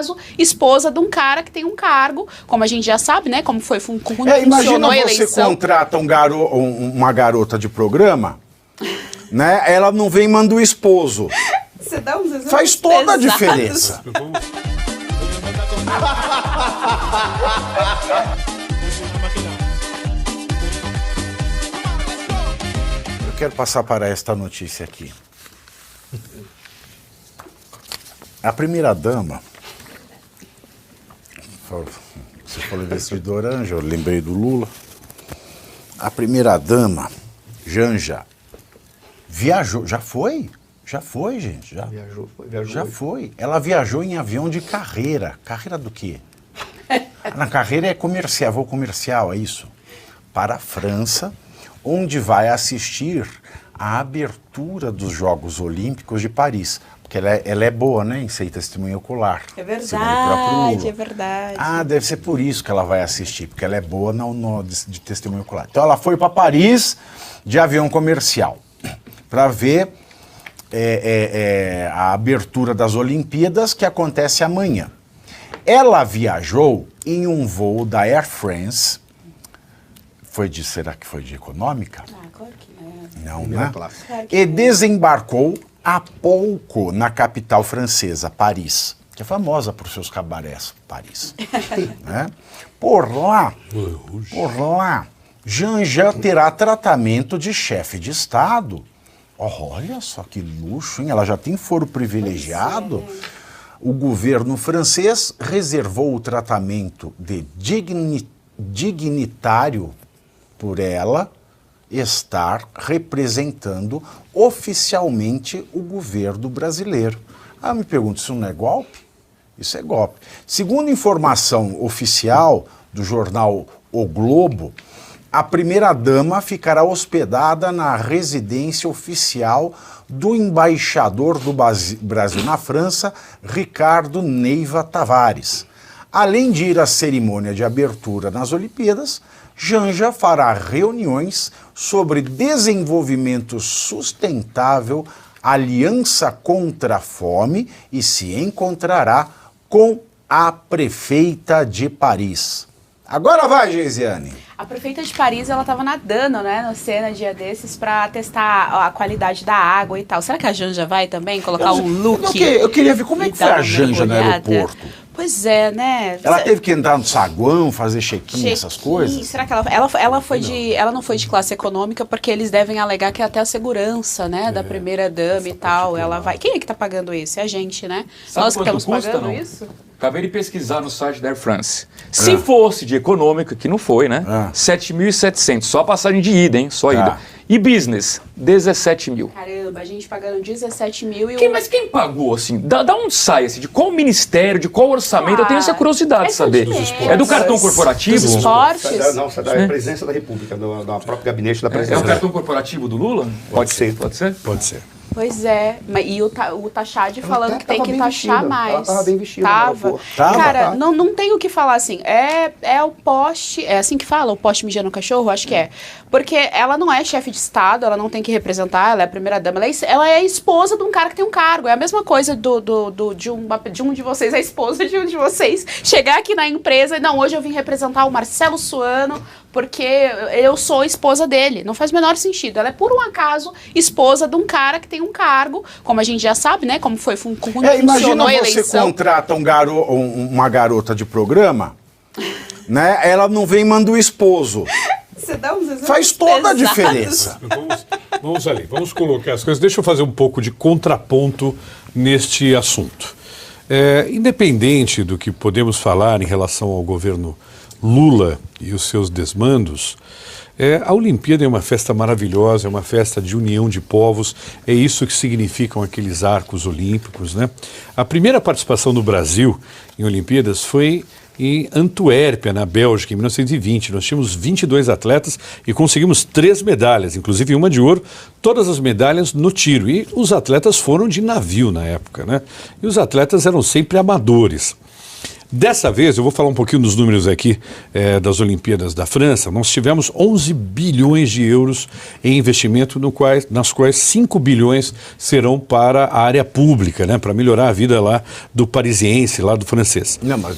acaso, esposa de um cara que tem um cargo, como a gente já sabe, né? Como foi funcionou imagina a eleição. Você contrata uma garota de programa, né? Ela não vem e manda o esposo. Você dá uns exemplos Faz toda a pesados. diferença. Eu quero passar para esta notícia aqui. A primeira-dama, você falou desse de Oranja, eu lembrei do Lula. A primeira-dama, Janja, viajou, já foi? Já foi, gente. Já foi. Ela viajou em avião de carreira. Carreira do quê? Na carreira é comercial, voo comercial, é isso. Para a França, onde vai assistir a abertura dos Jogos Olímpicos de Paris. Porque ela é boa, né, em ser testemunha ocular. É segundo o próprio verdade, Lula. é verdade. Ah, deve ser por isso que ela vai assistir, porque ela é boa de testemunha ocular. Então ela foi para Paris de avião comercial para ver a abertura das Olimpíadas, que acontece amanhã. Ela viajou em um voo da Air France. Será que foi de econômica? Ah, claro que é. Não, Primeira né? classe. Claro que E desembarcou há pouco na capital francesa, Paris, que é famosa por seus cabarés, Paris. Né? Por lá, Janja terá tratamento de chefe de Estado. Olha só que luxo, hein? Ela já tem foro privilegiado. O governo francês reservou o tratamento de dignitário por ela estar representando oficialmente o governo brasileiro. Ah, me pergunto, isso não é golpe? Isso é golpe. Segundo informação oficial do jornal O Globo, a primeira-dama ficará hospedada na residência oficial do embaixador do Brasil na França, Ricardo Neiva Tavares. Além de ir à cerimônia de abertura nas Olimpíadas, Janja fará reuniões sobre desenvolvimento sustentável, aliança contra a fome e se encontrará com a prefeita de Paris. Agora vai, Geisiane. A prefeita de Paris, ela estava nadando, né, no Sena dia desses para testar a qualidade da água e tal. Será que a Janja vai também colocar um look? Eu queria ver como é que foi dar a uma Janja no mergulhada? aeroporto. Pois é, né? Ela teve que entrar no saguão, fazer check-in, essas coisas? Será que ela não foi de classe econômica porque eles devem alegar que é até a segurança, né, da primeira dama e tal. Ela vai. Quem é que tá pagando isso? É a gente, né? Sabe Nós que quanto estamos custa, pagando não? isso? Acabei de pesquisar no site da Air France. Se fosse de econômica, que não foi, né? 7.700, só a passagem de ida, hein? Só ida. E business, 17 mil. Caramba, a gente pagando 17 mil e Mas quem pagou, assim? Da onde sai, assim? De qual ministério, de qual orçamento? Eu tenho essa curiosidade de saber. dinheiro. É do cartão corporativo? Dos esportes? Não, sai da presidência da República, do próprio gabinete da É o presidência. cartão corporativo do Lula? Pode ser. Pode ser? Pode ser. Pois é, e o Tachad falando que tem tava que bem taxar vestida. mais. Ela tava bem vestida no Tava. aeroporto. Cara, não tem o que falar assim. É o poste, é assim que fala? O poste mijando no cachorro? Acho que é. Porque ela não é chefe de Estado, ela não tem que representar, ela é a primeira-dama. Ela é a esposa de um cara que tem um cargo. É a mesma coisa de um de vocês, a esposa de um de vocês, chegar aqui na empresa e, não, hoje eu vim representar o Marcelo Suano porque eu sou a esposa dele. Não faz o menor sentido. Ela é, por um acaso, esposa de um cara que tem um cargo, como a gente já sabe, né? Como funcionou a Imagina você eleição. contrata uma garota de programa, né? Ela não vem e manda o esposo. Você dá uns exemplos Faz toda a pesados. diferença. Vamos ali, vamos colocar as coisas. Deixa eu fazer um pouco de contraponto neste assunto. Independente do que podemos falar em relação ao governo Lula e os seus desmandos, a Olimpíada é uma festa maravilhosa, é uma festa de união de povos, é isso que significam aqueles arcos olímpicos, né? A primeira participação do Brasil em Olimpíadas foi em Antuérpia, na Bélgica, em 1920. Nós tínhamos 22 atletas e conseguimos 3 medalhas, inclusive uma de ouro, todas as medalhas no tiro. E os atletas foram de navio na época, né? E os atletas eram sempre amadores. Dessa vez, eu vou falar um pouquinho dos números aqui das Olimpíadas da França. Nós tivemos 11 bilhões de euros em investimento, nas quais 5 bilhões serão para a área pública, né, para melhorar a vida lá do parisiense, lá do francês. Não, mas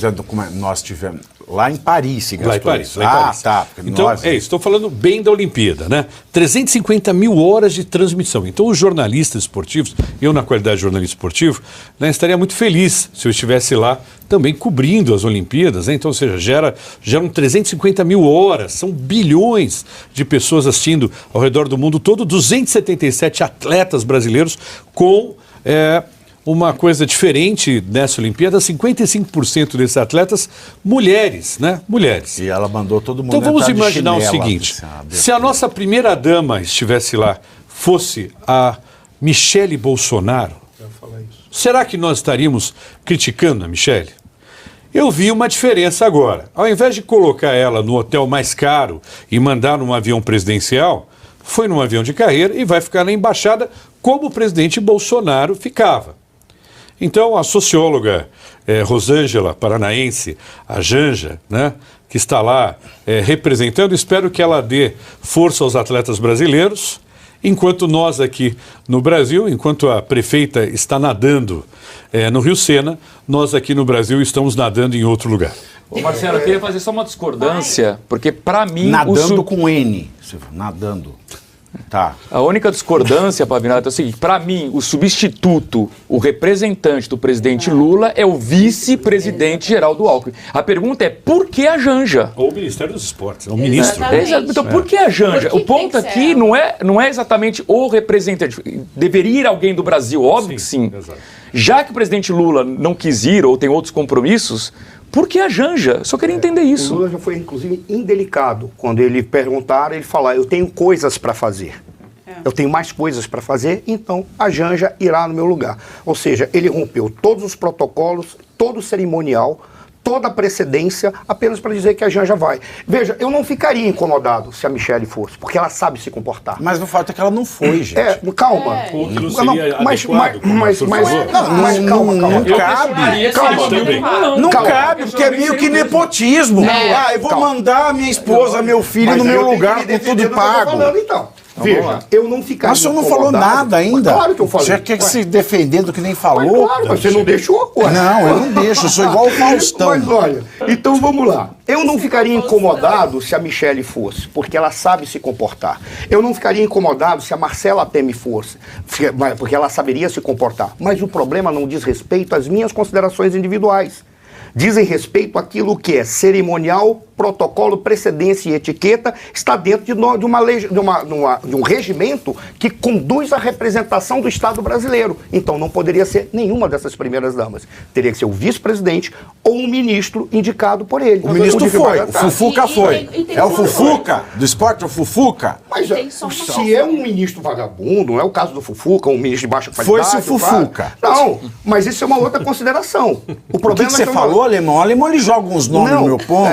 nós tivemos lá em Paris, se gastou lá em Paris, isso. lá em Paris. Tá. Então, estou falando bem da Olimpíada, né? 350 mil horas de transmissão. Então, os jornalistas esportivos, eu na qualidade de jornalista esportivo, né, estaria muito feliz se eu estivesse lá também cobrindo as Olimpíadas, né? Então, ou seja, geram 350 mil horas, são bilhões de pessoas assistindo ao redor do mundo todo, 277 atletas brasileiros com uma coisa diferente nessa Olimpíada, 55% desses atletas mulheres, né? Mulheres. E ela mandou todo mundo. Então vamos entrar de imaginar o chinela, seguinte, se a nossa primeira dama estivesse lá, fosse a Michele Bolsonaro, será que nós estaríamos criticando a Michele? Eu vi uma diferença agora. Ao invés de colocar ela no hotel mais caro e mandar num avião presidencial, foi num avião de carreira e vai ficar na embaixada como o presidente Bolsonaro ficava. Então, a socióloga Rosângela, paranaense, a Janja, né, que está lá representando, espero que ela dê força aos atletas brasileiros, enquanto nós aqui no Brasil, enquanto a prefeita está nadando no Rio Sena, nós aqui no Brasil estamos nadando em outro lugar. Ô Marcelo, eu queria fazer só uma discordância, porque para mim... Nadando com N, nadando. Tá. A única discordância, Pavinato, é o seguinte: para mim, o substituto, o representante do presidente Lula é o vice-presidente Geraldo Alckmin. A pergunta é, por que a Janja? Ou o Ministério dos Esportes, é o ministro. Então, por que a Janja? O ponto aqui não é exatamente o representante. Deveria ir alguém do Brasil, óbvio que sim. Exato. Já que o presidente Lula não quis ir ou tem outros compromissos, por que a Janja? Só queria entender isso. O Lula já foi, inclusive, indelicado. Quando ele perguntar, ele falar, eu tenho coisas para fazer. Eu tenho mais coisas para fazer, então a Janja irá no meu lugar. Ou seja, ele rompeu todos os protocolos, todo o cerimonial, toda a precedência, apenas para dizer que a Janja vai. Veja, eu não ficaria incomodado se a Michele fosse, porque ela sabe se comportar. Mas o fato é que ela não foi, gente. Calma. Ou que não seria adequado, calma. Não cabe, porque é meio que nepotismo. Eu vou mandar minha esposa, meu filho no meu lugar com tudo pago. Veja, eu não ficaria. Mas o senhor não falou nada ainda. Claro que eu falei. Já quer se defendendo que nem falou. Claro, você não deixou. Não, eu não deixo, eu sou igual o Faustão. Mas olha, então vamos lá. Eu não ficaria incomodado se a Michele fosse, porque ela sabe se comportar. Eu não ficaria incomodado se a Marcela Temme fosse, porque ela saberia se comportar. Mas o problema não diz respeito às minhas considerações individuais. Dizem respeito àquilo que é cerimonial, protocolo, precedência e etiqueta, está dentro de um regimento que conduz à representação do Estado brasileiro. Então não poderia ser nenhuma dessas primeiras damas. Teria que ser o vice-presidente ou um ministro indicado por ele. O ministro foi, o Fufuca foi. É o Fufuca do esporte, é o Fufuca. Mas se é um ministro vagabundo, não é o caso do Fufuca, um ministro de baixa qualidade. Foi-se o Fufuca. Não, mas isso é uma outra consideração. O problema que você falou, Alemão? O Alemão ele joga uns nomes no meu ponto.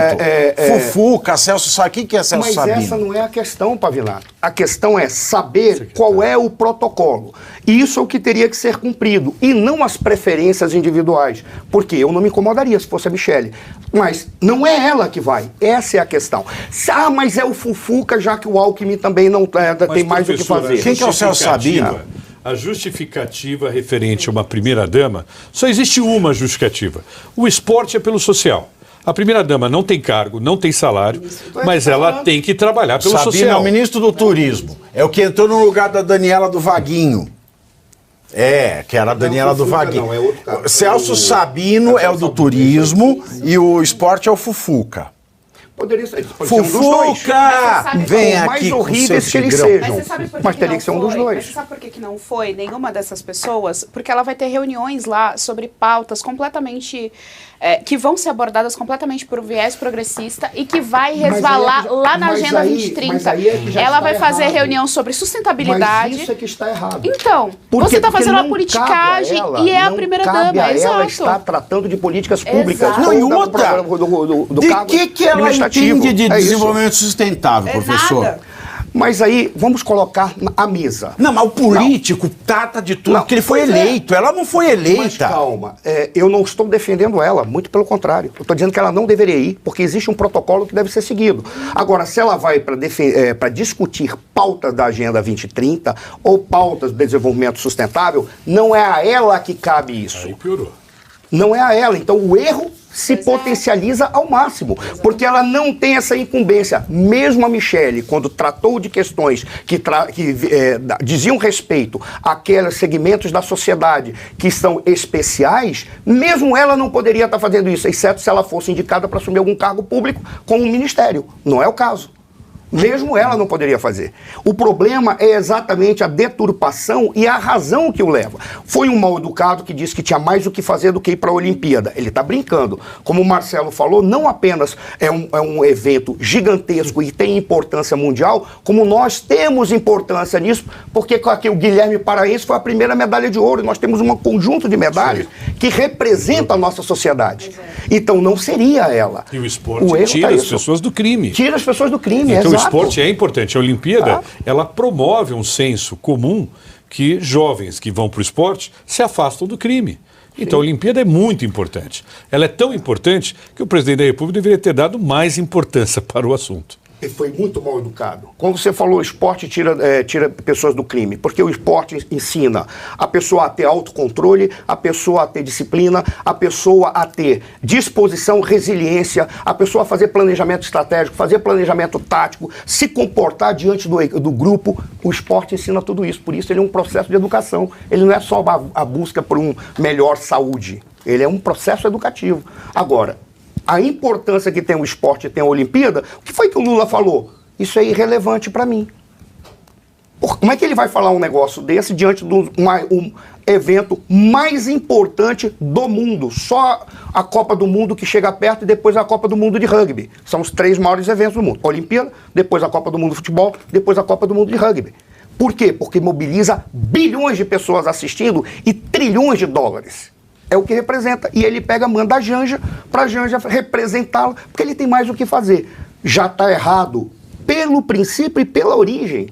Fufuca, Celso Sabino. O que é Celso Sabino? Mas essa não é a questão, Pavinato. A questão é saber qual é o protocolo. E isso é o que teria que ser cumprido. E não as preferências individuais. Porque eu não me incomodaria se fosse a Michele. Mas não é ela que vai. Essa é a questão. Mas é o Fufuca, já que o Alckmin também não tem mais o que fazer. Quem que é o Celso Sabino? A justificativa referente a uma primeira-dama, só existe uma justificativa. O esporte é pelo social. A primeira-dama não tem cargo, não tem salário, mas ela tem que trabalhar pelo social. Sabino é o ministro do Turismo. É o que entrou no lugar da Daniela do Vaguinho. Que era a Daniela do Vaguinho. Celso Sabino é o do Turismo e o esporte é o Fufuca. Poderia ser Fufuca! Vem aqui mais horríveis que eles sejam. Mas teria que ser um dos dois. Mas você sabe por que não foi nenhuma dessas pessoas? Porque ela vai ter reuniões lá sobre pautas completamente... que vão ser abordadas completamente por um viés progressista e que vai resvalar lá na Agenda 2030. Ela vai fazer reunião sobre sustentabilidade. Mas isso é que está errado. Então, você está fazendo uma politicagem e é a primeira-dama. Ela está tratando de políticas públicas. Não, e outra, de que ela entende de desenvolvimento sustentável, professor? Nada. Mas aí, vamos colocar à mesa. Não, mas o político trata de tudo, porque ele foi eleito. Ela não foi eleita. Mas calma, eu não estou defendendo ela, muito pelo contrário. Eu estou dizendo que ela não deveria ir, porque existe um protocolo que deve ser seguido. Agora, se ela vai para discutir pautas da Agenda 2030 ou pautas do desenvolvimento sustentável, não é a ela que cabe isso. Aí piorou. Não é a ela. Então, o erro se potencializa ao máximo, porque ela não tem essa incumbência. Mesmo a Michelle, quando tratou de questões que diziam respeito àqueles segmentos da sociedade que são especiais, mesmo ela não poderia estar fazendo isso, exceto se ela fosse indicada para assumir algum cargo público como um ministério. Não é o caso. Mesmo ela não poderia fazer. O problema é exatamente a deturpação e a razão que o leva. Foi um mal educado que disse que tinha mais o que fazer do que ir para a Olimpíada. Ele está brincando. Como o Marcelo falou, não apenas é um evento gigantesco e tem importância mundial, como nós temos importância nisso, porque aqui o Guilherme Paraense foi a primeira medalha de ouro. E nós temos um conjunto de medalhas que representa a nossa sociedade. Então não seria ela. E o esporte tira as pessoas do crime. Tira as pessoas do crime, então, exato. O esporte é importante. A Olimpíada, ela promove um senso comum que jovens que vão para o esporte se afastam do crime. Então, a Olimpíada é muito importante. Ela é tão importante que o presidente da República deveria ter dado mais importância para o assunto. Ele foi muito mal educado. Quando você falou o esporte tira pessoas do crime, porque o esporte ensina a pessoa a ter autocontrole, a pessoa a ter disciplina, a pessoa a ter disposição, resiliência, a pessoa a fazer planejamento estratégico, fazer planejamento tático, se comportar diante do grupo. O esporte ensina tudo isso. Por isso ele é um processo de educação. Ele não é só a busca por uma melhor saúde. Ele é um processo educativo. Agora, a importância que tem o esporte e tem a Olimpíada, o que foi que o Lula falou? Isso é irrelevante para mim. Como é que ele vai falar um negócio desse diante de um evento mais importante do mundo? Só a Copa do Mundo que chega perto e depois a Copa do Mundo de rugby. São os 3 maiores eventos do mundo. A Olimpíada, depois a Copa do Mundo de futebol, depois a Copa do Mundo de rugby. Por quê? Porque mobiliza bilhões de pessoas assistindo e trilhões de dólares. É o que representa. E ele manda a Janja para a Janja representá-lo, porque ele tem mais o que fazer. Já está errado pelo princípio e pela origem.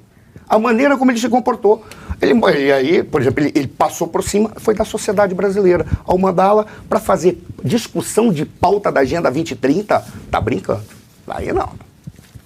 A maneira como ele se comportou. Aí, por exemplo, ele passou por cima, foi da sociedade brasileira. Ao mandá-la para fazer discussão de pauta da Agenda 2030, tá brincando. Aí não.